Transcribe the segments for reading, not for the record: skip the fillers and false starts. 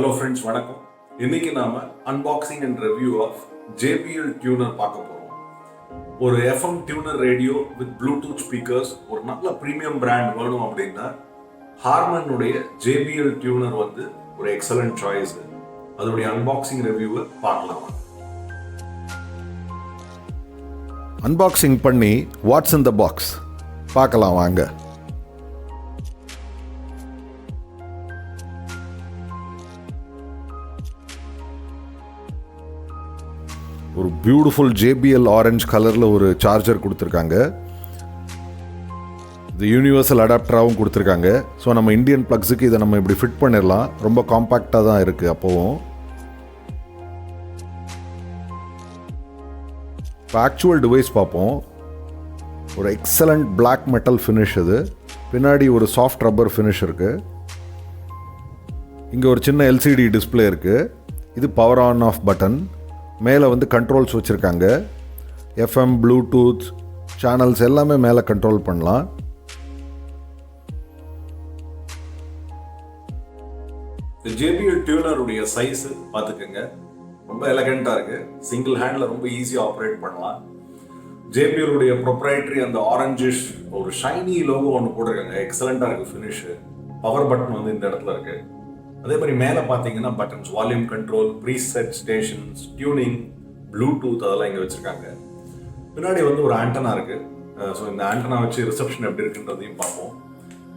Hello friends, வணக்கம். இன்னைக்கு நாம unboxing and review of JBL tuner பார்க்க போறோம். ஒரு FM tuner radio with bluetooth speakers, ஒரு நல்ல ப்ரீமியம் பிராண்ட் வேணும் அப்படின்னா ஹார்மனுடைய JBL டியூனர் வந்து ஒரு எக்ஸலண்ட் சாய்ஸ். அதோடைய அன்பாக்சிங் ரிவ்யூவை பார்க்கலாம். அன்பாக்சிங் பண்ணி வாட்ஸ் இன் த பாக்ஸ் பார்க்கலாம் வாங்க. ஒரு பியூட்டிஃபுல் JBL ஆரஞ்சு கலரில் ஒரு சார்ஜர் கொடுத்துருக்காங்க. இது யூனிவர்சல் அடாப்டராகவும் கொடுத்துருக்காங்க. ஸோ நம்ம இந்தியன் ப்ளக்ஸுக்கு இதை நம்ம இப்படி ஃபிட் பண்ணிடலாம். ரொம்ப காம்பேக்டாக தான் இருக்குது. அப்போவும் இப்போ ஆக்சுவல் டிவைஸ் பார்ப்போம். ஒரு எக்ஸலண்ட் பிளாக் மெட்டல் ஃபினிஷ். இது பின்னாடி ஒரு சாஃப்ட் ரப்பர் ஃபினிஷ் இருக்குது. இங்கே ஒரு சின்ன LCD டிஸ்பிளே இருக்குது. இது பவர் ஆன் ஆஃப் பட்டன். மேலே வந்து கண்ட்ரோல்ஸ் வச்சுருக்காங்க. FM, ப்ளூடூத், சேனல்ஸ் எல்லாமே மேலே கண்ட்ரோல் பண்ணலாம். இந்த JBL டியூனருடைய சைஸ் பார்த்துக்கோங்க, ரொம்ப எலகெண்ட்டாக இருக்குது. சிங்கிள் ஹேண்டில் ரொம்ப ஈஸியாக ஆப்ரேட் பண்ணலாம். JBL உடைய ப்ரொப்ரைட்டரி அந்த ஆரஞ்சிஷ் ஒரு ஷைனி லோகோ ஒன்று போட்டிருக்காங்க. எக்ஸலண்ட்டாக இருக்குது ஃபினிஷு. பவர் பட்டன் வந்து இந்த இடத்துல இருக்குது. அதே மாதிரி மேலே பார்த்தீங்கன்னா buttons, volume control, preset stations, tuning, Bluetooth அதெல்லாம் இங்கே வச்சுருக்காங்க. பின்னாடி வந்து ஒரு ஆண்டனா இருக்குது. ஸோ இந்த ஆண்டனா வச்சு ரிசப்ஷன் எப்படி இருக்குன்றதையும் பார்ப்போம்.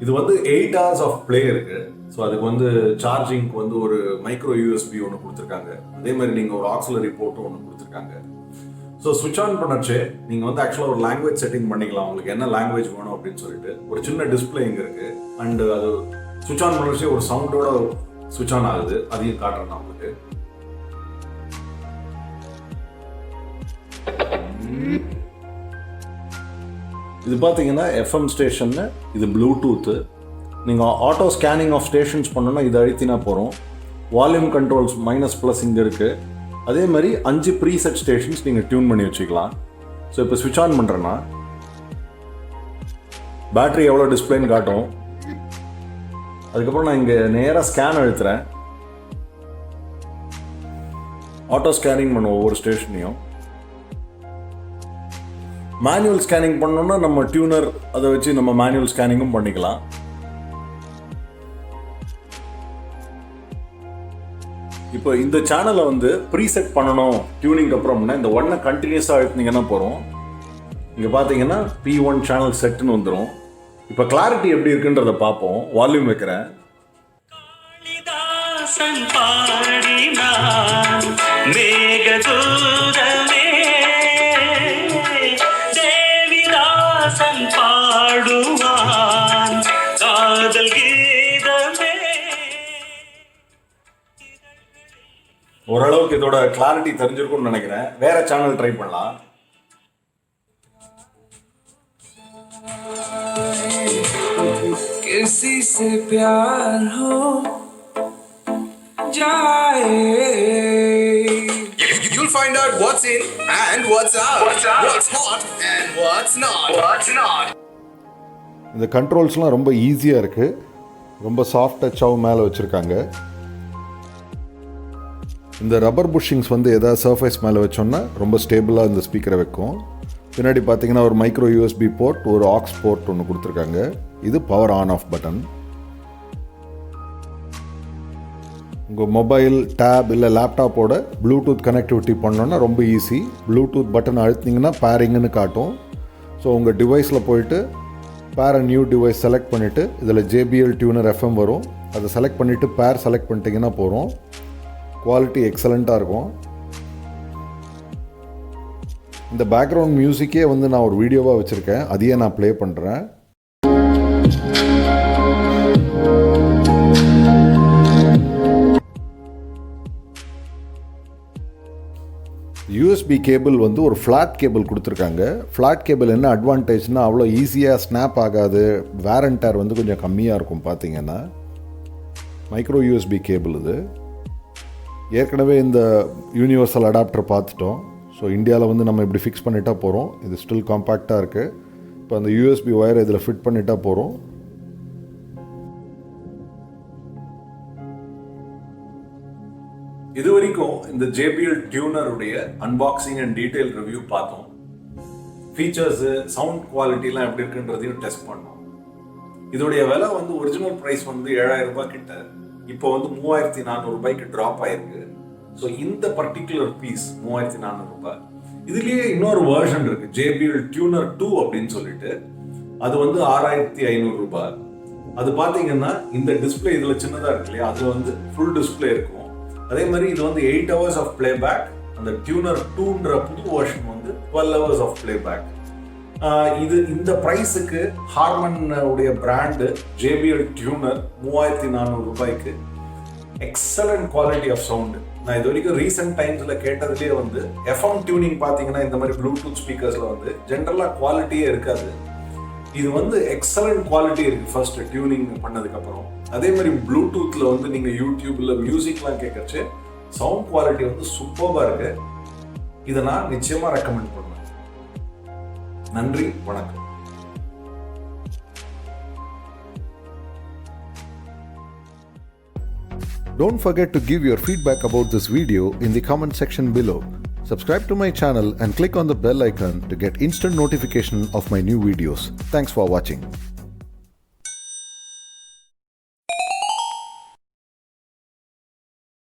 இது வந்து 8 hours ஆஃப் ப்ளே இருக்குது. ஸோ அதுக்கு வந்து சார்ஜிங்க்கு வந்து ஒரு மைக்ரோ USB ஒன்று கொடுத்துருக்காங்க. அதே மாதிரி நீங்கள் ஒரு ஆக்சிலரி போர்ட்டும் ஒன்று கொடுத்துருக்காங்க. ஸோ சுவிட்ச் ஆன் பண்ணச்சு நீங்கள் வந்து ஆக்சுவலாக ஒரு லாங்குவேஜ் செட்டிங் பண்ணிக்கலாம். உங்களுக்கு என்ன லாங்குவேஜ் வேணும் அப்படின்னு சொல்லிட்டு ஒரு சின்ன டிஸ்பிளே இங்கே இருக்குது. அண்டு அது சுவிட்ச் ஆன் பண்ணச்சு ஒரு சவுண்டோட சுவிட்ச் ஆன் ஆகுது. அதையும் காட்டுறேன் நான் உங்களுக்கு. இது பார்த்தீங்கன்னா FM ஸ்டேஷன், இது ப்ளூடூத்து. நீங்கள் ஆட்டோ ஸ்கேனிங் ஆஃப் ஸ்டேஷன்ஸ் பண்ணோன்னா இது அழுத்தினா போகிறோம். வால்யூம் கண்ட்ரோல்ஸ் மைனஸ் ப்ளஸ் இங்கே இருக்குது. அதே மாதிரி 5 ப்ரீசெட் ஸ்டேஷன்ஸ் நீங்கள் டியூன் பண்ணி வச்சுக்கலாம். ஸோ இப்போ ஸ்விட்ச் ஆன் பண்ணுறேன்னா பேட்டரி எவ்வளோ டிஸ்பிளேன்னு காட்டும். அதுக்கப்புறம் நான் இங்கே நேராக ஸ்கேன் அழுத்துறேன். ஆட்டோ ஸ்கேனிங் பண்ணுவோம் ஒவ்வொரு ஸ்டேஷனையும். மேனுவல் ஸ்கேனிங் பண்ணோம்னா நம்ம டியூனர் அதை வச்சு நம்ம மேனுவல் ஸ்கேனிங்கும் பண்ணிக்கலாம். இப்போ இந்த சேனலை வந்து ப்ரீசெட் பண்ணணும் டியூனிங் அப்புறம்னா இந்த ஒன்றை கண்டினியூஸாக அழுத்தினீங்கன்னா போகிறோம். இங்கே பார்த்தீங்கன்னா P1 சேனல் செட்டுன்னு வந்துடும். இப்போ கிளாரிட்டி எப்படி இருக்குன்றத பார்ப்போம். வால்யூம் வைக்கிறேன். ஓரளவுக்கு இதோட கிளாரிட்டி தெரிஞ்சிருக்கும்னு நினைக்கிறேன். வேற சேனல் ட்ரை பண்ணலாம். किसी से प्यार हो जाए, you'll find out what's in and what's out, what's hot and what's not. இந்த கண்ட்ரோல்ஸ்லாம் ரொம்ப ஈஸியாக இருக்குது. ரொம்ப சாஃப்ட் டச்சாகவும் மேலே வச்சுருக்காங்க. இந்த ரப்பர் புஷ்ஷிங்ஸ் வந்து எதாவது சர்ஃபேஸ் மேலே வச்சோன்னா ரொம்ப ஸ்டேபிளாக இந்த ஸ்பீக்கரை வைக்கும். பின்னாடி பார்த்தீங்கன்னா ஒரு மைக்ரோ USB போர்ட், ஒரு ஆக்ஸ் போர்ட் ஒன்று கொடுத்துருக்காங்க. இது பவர் ஆன் ஆஃப் பட்டன். உங்கள் மொபைல், டேப் இல்லை லேப்டாப்போட ப்ளூடூத் கனெக்டிவிட்டி பண்ணோன்னா ரொம்ப ஈஸி. ப்ளூடூத் பட்டன் அழுத்தினீங்கன்னா பேரிங்குன்னு காட்டும். ஸோ உங்கள் டிவைஸில் போயிட்டு பேர் நியூ டிவைஸ் செலக்ட் பண்ணிவிட்டு இதில் JBL டியூனர் FM வரும். அதை செலக்ட் பண்ணிவிட்டு பேர் செலக்ட் பண்ணிட்டீங்கன்னா போகிறோம். குவாலிட்டி எக்ஸலண்ட்டாக இருக்கும். இந்த பேக்ரவுண்ட் மியூசிக்கே வந்து நான் ஒரு வீடியோவாக வச்சுருக்கேன். அதையே நான் ப்ளே பண்ணுறேன். USB கேபிள் வந்து ஒரு ஃப்ளாட் கேபிள் கொடுத்துருக்காங்க. ஃப்ளாட் கேபிள் என்ன அட்வான்டேஜ்னால் அவ்வளோ ஈஸியாக ஸ்னாப் ஆகாது. வேர் அண்ட் டேர் வந்து கொஞ்சம் கம்மியாக இருக்கும். பார்த்தீங்கன்னா மைக்ரோ USB கேபிள் இது. ஏற்கனவே இந்த யூனிவர்சல் அடாப்டர் பார்த்துட்டோம். ஸோ இந்தியாவில் வந்து நம்ம இப்படி ஃபிக்ஸ் பண்ணிட்டா போகிறோம். இது ஸ்டில் காம்பேக்டாக இருக்குது. இப்போ அந்த USB ஒயர் இதில் ஃபிட் பண்ணிட்டா போகிறோம். இந்த JBL டியூனருடைய அன்பாக்சிங் அண்ட் டீடைல் ரிவ்யூ பார்த்தோம். ஃபீச்சர்ஸு, சவுண்ட் குவாலிட்டிலாம் எப்படி இருக்குன்றதையும் டெஸ்ட் பண்ணோம். இதோடைய விலை வந்து ஒரிஜினல் ப்ரைஸ் வந்து 7,000 ரூபாய் கிட்ட, இப்போ வந்து 3,400 ரூபாய்க்கு ட்ராப் ஆயிருக்கு. ஸோ இந்த பர்டிகுலர் பீஸ் 3,400 ரூபாய். இதுலேயே இன்னொரு வேர்ஷன் இருக்கு, JBL டியூனர் 2 அப்படின்னு சொல்லிட்டு, அது வந்து 6,500 ரூபாய். அது பார்த்தீங்கன்னா இந்த டிஸ்பிளே இதில் சின்னதாக இருக்கு இல்லையா, அது வந்து ஃபுல் டிஸ்பிளே இருக்கும். அதே மாதிரி இது வந்து 8 hours ஆஃப் பிளேபேக். அந்த டியூனர் 2ன்ற புது வெர்ஷன் வந்து 12 hours ஆஃப் பிளேபேக். இது இந்த ப்ரைஸுக்கு ஹார்மன் உடைய பிராண்டு JBL டியூனர் 3,400 ரூபாய்க்கு எக்ஸலண்ட் குவாலிட்டி ஆஃப் சவுண்டு. நான் இது வரைக்கும் ரீசெண்ட் டைம்ஸில் கேட்டதுலேயே வந்து FM டியூனிங் பார்த்தீங்கன்னா இந்த மாதிரி ப்ளூடூத் ஸ்பீக்கர்ஸில் வந்து ஜென்ரலாக குவாலிட்டியே இருக்காது. இது வந்து எக்ஸலண்ட் குவாலிட்டி இருக்குது ஃபர்ஸ்ட் டியூனிங் பண்ணதுக்கப்புறம். அதே மாதிரி ப்ளூடூத்தில் வந்து நீங்கள் யூடியூப்பில் மியூசிக்லாம் கேட்கறச்சு சவுண்ட் குவாலிட்டி வந்து சூப்பராக இருக்கு. இதை நான் நிச்சயமாக ரெக்கமெண்ட் பண்ணுவேன். நன்றி, வணக்கம். Don't forget to give your feedback about this video in the comment section below. Subscribe to my channel and click on the bell icon to get instant notification of my new videos. Thanks for watching.